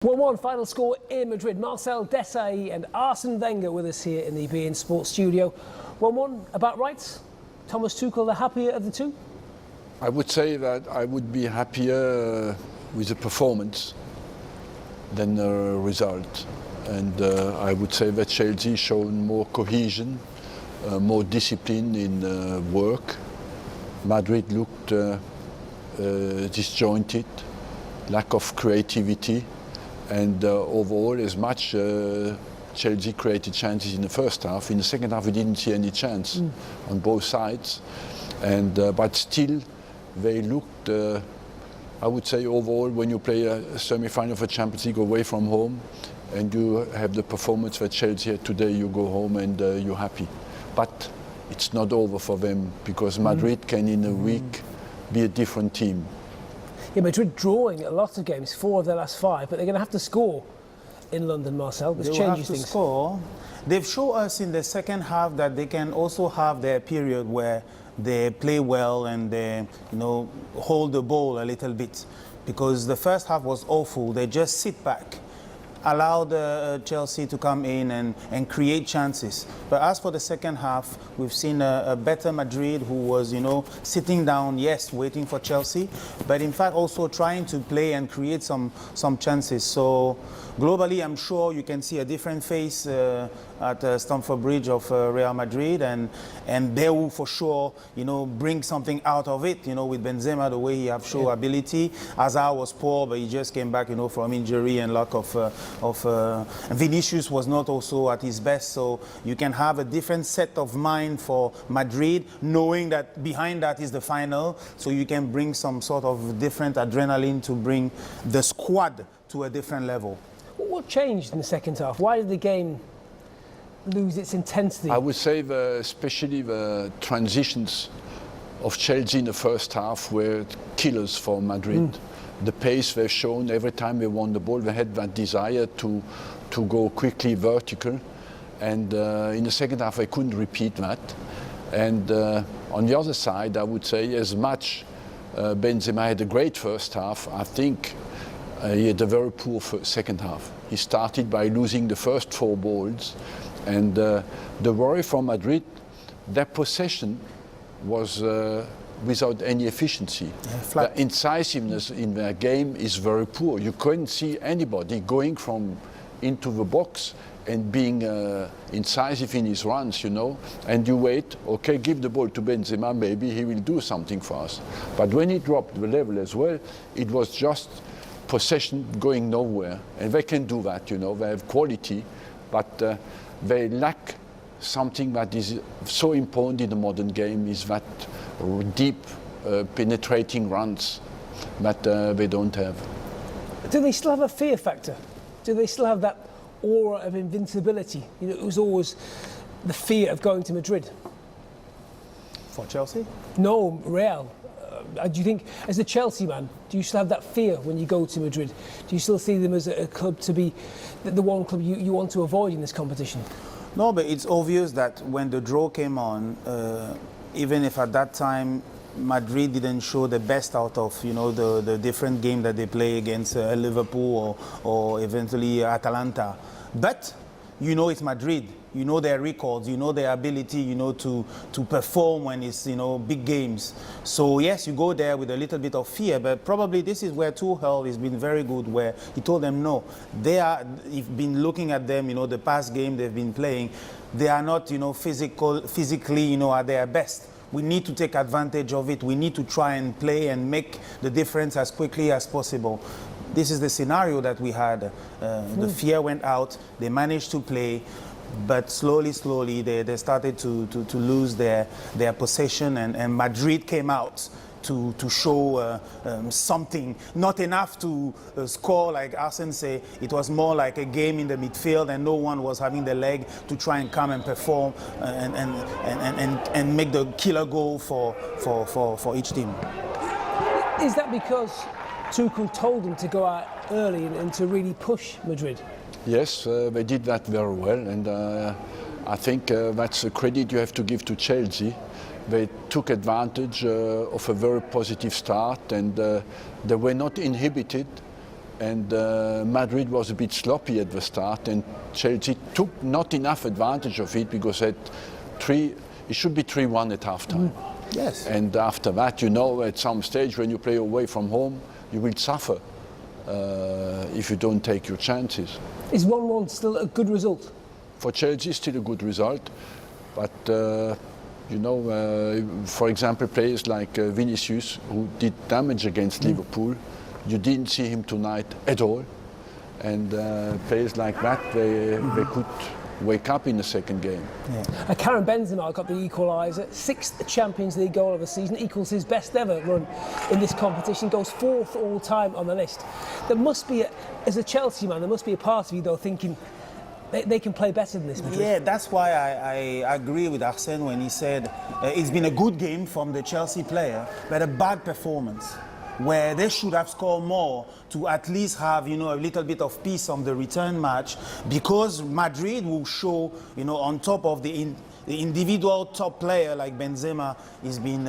1-1 final score in Madrid. Marcel Desailly and Arsene Wenger with us here in the beIN Sports studio. 1-1, about right? Thomas Tuchel the happier of the two? I would say that I would be happier with the performance than the result. And I would say that Chelsea shown more cohesion, more discipline in work. Madrid looked disjointed, lack of creativity. And overall, as much Chelsea created chances in the first half, in the second half we didn't see any chance on both sides. And but still, they looked. I would say overall, when you play a semi-final of a Champions League away from home, and you have the performance that Chelsea had today, you go home and you're happy. But it's not over for them because Madrid can, in a week, be a different team. Yeah, Madrid drawing a lot of games, 4 of their last 5, but they're going to have to score in London, Marcel. This changes things. Score. They've shown us in the second half that they can also have their period where they play well and they, hold the ball a little bit. Because the first half was awful. They just sit back, allowed Chelsea to come in and create chances. But as for the second half, we've seen a better Madrid who was, sitting down, yes, waiting for Chelsea, but in fact also trying to play and create some chances. So globally, I'm sure you can see a different face at Stamford Bridge of Real Madrid, and they will for sure, bring something out of it, with Benzema, the way he have shown ability. Hazard was poor, but he just came back, from injury and lack of Vinicius was not also at his best, so you can have a different set of mind for Madrid, knowing that behind that is the final, so you can bring some sort of different adrenaline to bring the squad to a different level. What changed in the second half? Why did the game lose its intensity? I would say especially the transitions of Chelsea in the first half were killers for Madrid. The pace they've shown every time they won the ball, they had that desire to go quickly vertical. And in the second half, they couldn't repeat that. And on the other side, I would say as much Benzema had a great first half, I think he had a very poor second half. He started by losing the first 4 balls. And the worry for Madrid, their possession was without any efficiency. The incisiveness in their game is very poor. You couldn't see anybody going from into the box and being incisive in his runs, and you wait, okay, give the ball to Benzema, maybe he will do something for us. But when he dropped the level as well, it was just possession going nowhere. And they can do that, they have quality, but they lack something that is so important in the modern game, is that deep, penetrating runs that they don't have. Do they still have a fear factor? Do they still have that aura of invincibility? It was always the fear of going to Madrid. For Chelsea? No, Real. Do you think, as a Chelsea man, do you still have that fear when you go to Madrid? Do you still see them as a club to be the one club you want to avoid in this competition? No, but it's obvious that when the draw came on, even if at that time Madrid didn't show the best out of the different game that they play against Liverpool or eventually Atalanta, but it's Madrid. Their records, their ability, to perform when it's, big games. So yes, you go there with a little bit of fear, but probably this is where Tuchel has been very good, where he told them no. You've been looking at them, the past game they've been playing, they are not, physically, at their best. We need to take advantage of it. We need to try and play and make the difference as quickly as possible. This is the scenario that we had. The fear went out, they managed to play, but slowly they started to lose their possession, and Madrid came out to show something. Not enough to score, like Arsene say. It was more like a game in the midfield, and no one was having the leg to try and come and perform and make the killer goal for each team. Is that because Tuchel told them to go out early and to really push Madrid? Yes, they did that very well, and I think that's a credit you have to give to Chelsea. They took advantage of a very positive start, and they were not inhibited and Madrid was a bit sloppy at the start, and Chelsea took not enough advantage of it because it should be 3-1 at halftime. Yes. And after that, you know, at some stage when you play away from home, you will suffer if you don't take your chances. Is 1-1 still a good result? For Chelsea, still a good result, but you know, for example, players like Vinicius, who did damage against Liverpool, you didn't see him tonight at all, and players like that, they could wake up in the second game. Yeah. Karim Benzema got the equaliser, 6th Champions League goal of the season, equals his best ever run in this competition, goes 4th all time on the list. There must be, as a Chelsea man, there must be a part of you though thinking they can play better than this, Madrid. Yeah, that's why I agree with Arsene when he said it's been a good game from the Chelsea player, but a bad performance, where they should have scored more to at least have, you know, a little bit of peace on the return match, because Madrid will show, you know, on top of the individual top player like Benzema has been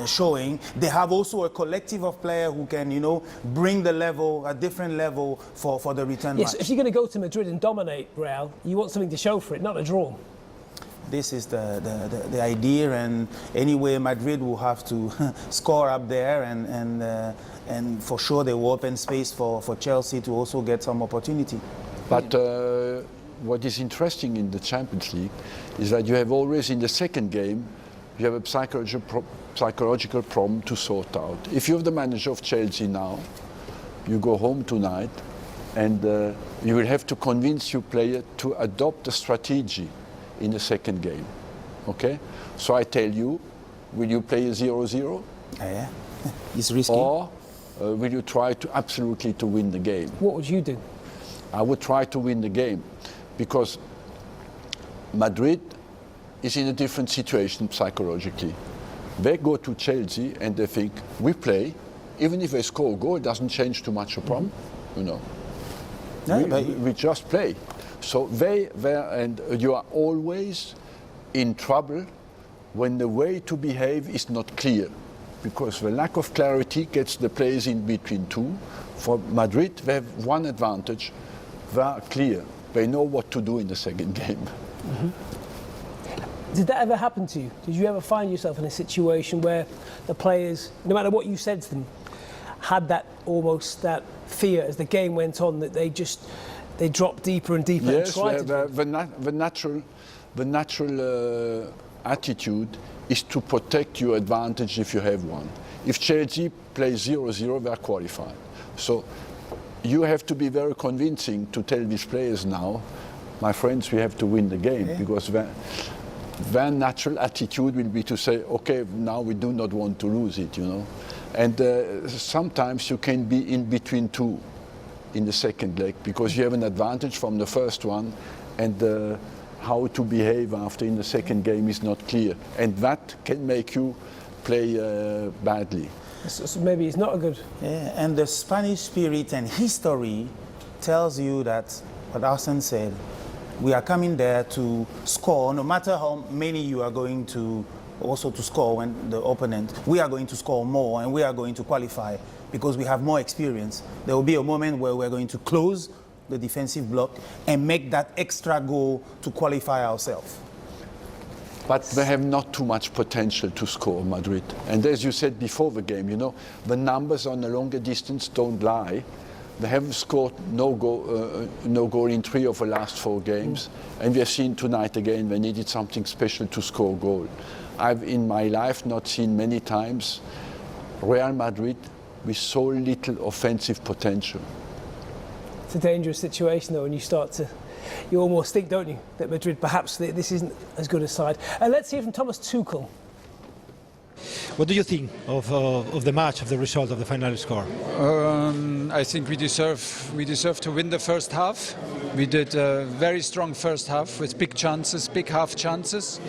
showing, they have also a collective of players who can, you know, bring the level, a different level for the return match. Yes, if you're going to go to Madrid and dominate Real, you want something to show for it, not a draw. This is the idea, and anyway, Madrid will have to score up there, and for sure they will open space for Chelsea to also get some opportunity. But what is interesting in the Champions League is that you have always in the second game, you have a psychological problem to sort out. If you're the manager of Chelsea now, you go home tonight, and you will have to convince your player to adopt a strategy in the second game, okay? So I tell you, will you play a 0-0? Yeah, it's risky. Or will you try to absolutely to win the game? What would you do? I would try to win the game, because Madrid is in a different situation psychologically. They go to Chelsea and they think, we play, even if they score a goal, it doesn't change too much a problem, you know. Yeah, we just play. So and you are always in trouble when the way to behave is not clear, because the lack of clarity gets the players in between two. For Madrid, they have one advantage: they are clear. They know what to do in the second game. Did that ever happen to you? Did you ever find yourself in a situation where the players, no matter what you said to them, had that almost that fear as the game went on, that they dropped deeper and deeper? Yes, and tried the natural attitude is to protect your advantage if you have one. If Chelsea plays 0-0, they are qualified. So you have to be very convincing to tell these players now, my friends, we have to win the game, because their natural attitude will be to say, okay, now we do not want to lose it, you know. And sometimes you can be in between two in the second leg, because you have an advantage from the first one, and how to behave after in the second game is not clear, and that can make you play badly. So maybe it's not a good... Yeah, and the Spanish spirit and history tells you that, what Arsene said, we are coming there to score, no matter how many you are going to also to score when the opponent, we are going to score more, and we are going to qualify because we have more experience. There will be a moment where we're going to close the defensive block and make that extra goal to qualify ourselves. But they have not too much potential to score, Madrid. And as you said before the game, you know, the numbers on a longer distance don't lie. They have scored no goal in 3 of the last 4 games. And we have seen tonight again, they needed something special to score a goal. I've in my life not seen many times Real Madrid with so little offensive potential. It's a dangerous situation though when you start to, you almost think, don't you, that Madrid perhaps this isn't as good a side. Let's hear from Thomas Tuchel. What do you think of the match, of the result, of the final score? I think we deserve to win the first half. We did a very strong first half with big chances, big half chances,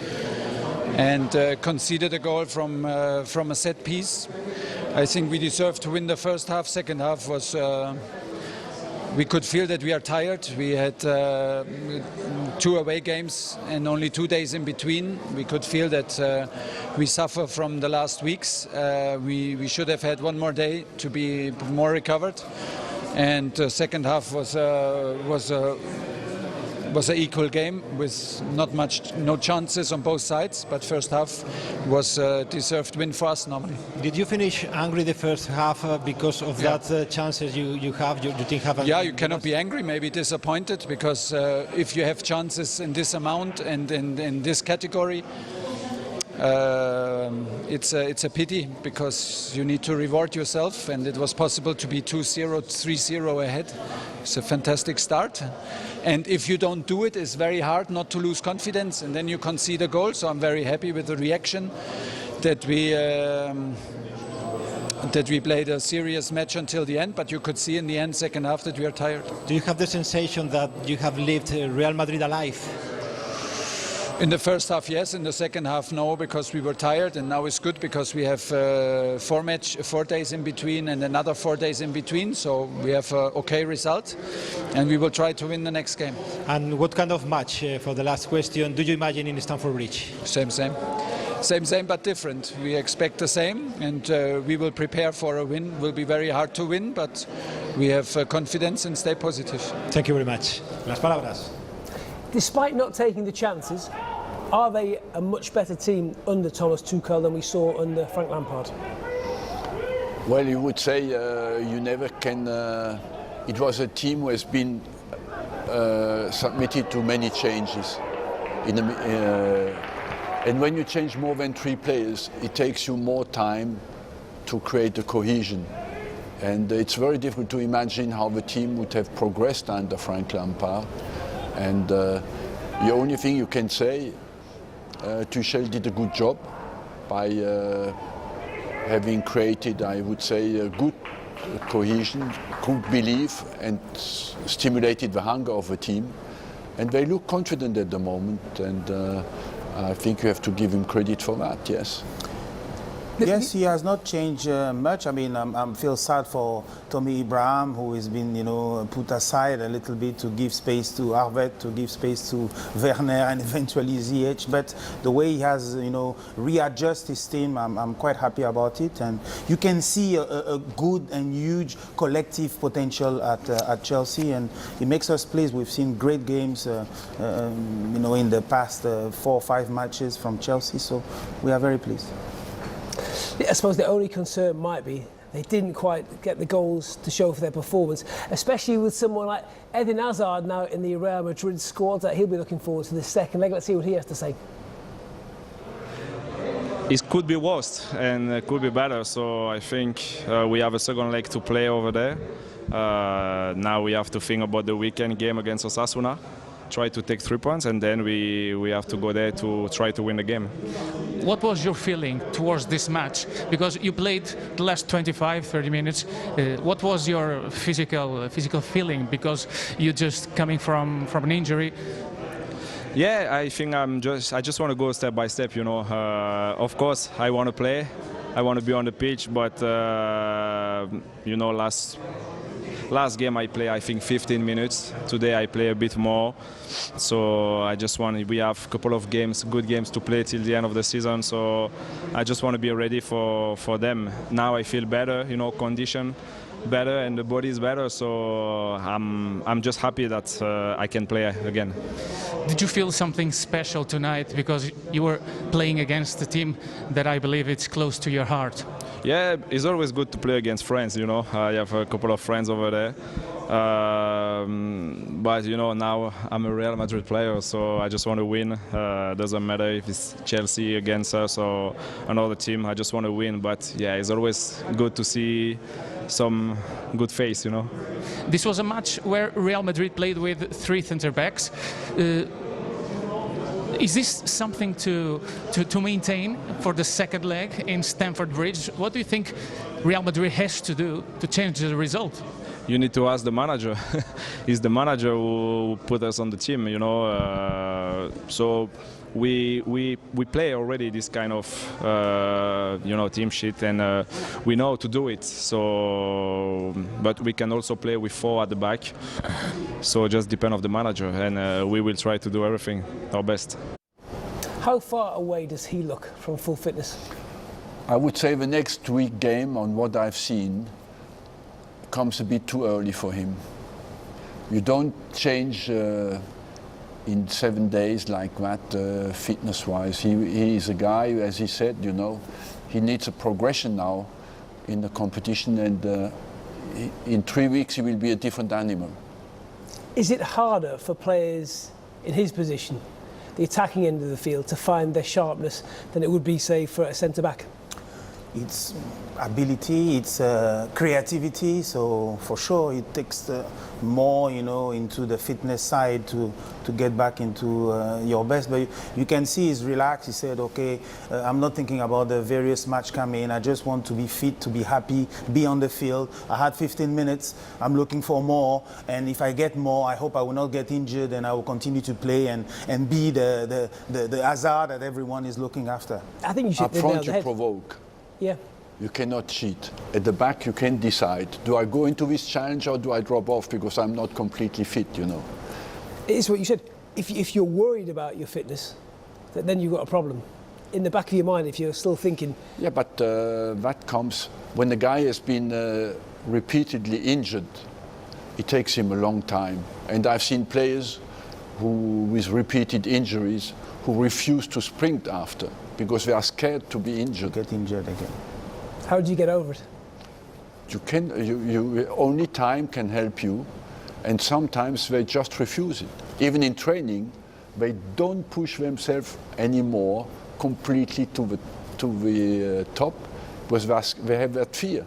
and conceded a goal from a set piece. I think we deserve to win the first half. Second half was. We could feel that we are tired. We had 2 away games and only 2 days in between. We could feel that we suffer from the last weeks. We should have had 1 more day to be more recovered. And the second half was an equal game with no chances on both sides, but first half was a deserved win for us normally. Did you finish angry the first half because of that chances you have? You think have? Yeah, you cannot be angry, maybe disappointed, because if you have chances in this amount and in this category, it's a pity, because you need to reward yourself, and it was possible to be 2-0, 3-0 ahead. It's a fantastic start, and if you don't do it, it's very hard not to lose confidence, and then you concede a goal. So I'm very happy with the reaction that we played a serious match until the end, but you could see in the end, second half, that we are tired. Do you have the sensation that you have lived Real Madrid alive? In the first half, yes. In the second half, no, because we were tired. And now it's good because we have 4 days in between and another 4 days in between. So we have an okay result, and we will try to win the next game. And what kind of match, for the last question, do you imagine in Stamford Bridge? Same, but different. We expect the same, and we will prepare for a win. It will be very hard to win, but we have confidence and stay positive. Thank you very much. Las palabras. Despite not taking the chances, are they a much better team under Thomas Tuchel than we saw under Frank Lampard? Well, you would say you never can. It was a team who has been submitted to many changes. And when you change more than 3 players, it takes you more time to create the cohesion. And it's very difficult to imagine how the team would have progressed under Frank Lampard. And the only thing you can say, Tuchel did a good job by having created, I would say, a good cohesion, good belief, and stimulated the hunger of the team. And they look confident at the moment, and I think you have to give him credit for that, yes. Yes, he has not changed much. I mean, I feel sad for Tommy Abraham, who has been, put aside a little bit to give space to Harvard, to give space to Werner and eventually ZH. But the way he has, readjusted his team, I'm quite happy about it. And you can see a good and huge collective potential at Chelsea, and it makes us pleased. We've seen great games, in the past 4 or 5 matches from Chelsea, so we are very pleased. I suppose the only concern might be they didn't quite get the goals to show for their performance, especially with someone like Eden Hazard now in the Real Madrid squad, that he'll be looking forward to the second leg. Let's see what he has to say. It could be worse and it could be better, so I think we have a second leg to play over there. Now we have to think about the weekend game against Osasuna, try to take 3 points, and then we have to go there to try to win the game. What was your feeling towards this match? Because you played the last 25-30 minutes. What was your physical feeling? Because you're just coming from an injury. Yeah, I think I just want to go step by step. Of course, I want to play. I want to be on the pitch, but last game I play, I think 15 minutes. Today I play a bit more. So we have a couple of good games to play till the end of the season. So I just want to be ready for them. Now I feel better, condition better and the body is better. So I'm just happy that I can play again. Did you feel something special tonight because you were playing against a team that I believe it's close to your heart? Yeah, it's always good to play against friends, I have a couple of friends over there. But, now I'm a Real Madrid player, so I just want to win. Doesn't matter if it's Chelsea against us or another team, I just want to win. But, yeah, it's always good to see some good face, This was a match where Real Madrid played with 3 centre-backs. Is this something to maintain for the second leg in Stamford Bridge? What do you think Real Madrid has to do to change the result? You need to ask the manager. He's the manager who put us on the team, So we play already this kind of team sheet, and we know to do it. So, but we can also play with 4 at the back. So just depend on the manager, and we will try to do everything our best. How far away does he look from full fitness? I would say the next week game, on what I've seen, comes a bit too early for him. You don't change in 7 days like that, fitness-wise. He is a guy, as he said, you know, he needs a progression now in the competition, and in 3 weeks he will be a different animal. Is it harder for players in his position, the attacking end of the field, to find their sharpness than it would be, say, for a centre-back? It's ability, it's creativity, so for sure it takes more, you know, into the fitness side to get back into your best. But you can see he's relaxed. He said, okay, I'm not thinking about the various match coming. I just want to be fit, to be happy, be on the field. I had 15 minutes. I'm looking for more, and if I get more, I hope I will not get injured, and I will continue to play and be the Hazard that everyone is looking after. I think you should Up front you provoke. Yeah. You cannot cheat. At the back you can decide, do I go into this challenge or do I drop off because I'm not completely fit, you know? It is what you said. If you're worried about your fitness, then you've got a problem. In the back of your mind, if you're still thinking... Yeah, but that comes when the guy has been repeatedly injured. It takes him a long time. And I've seen players who, with repeated injuries, who refuse to sprint after because they are scared to be injured. Get injured again. How do you get over it? Only time can help you, and sometimes they just refuse it. Even in training, they don't push themselves anymore completely to the top because they have that fear.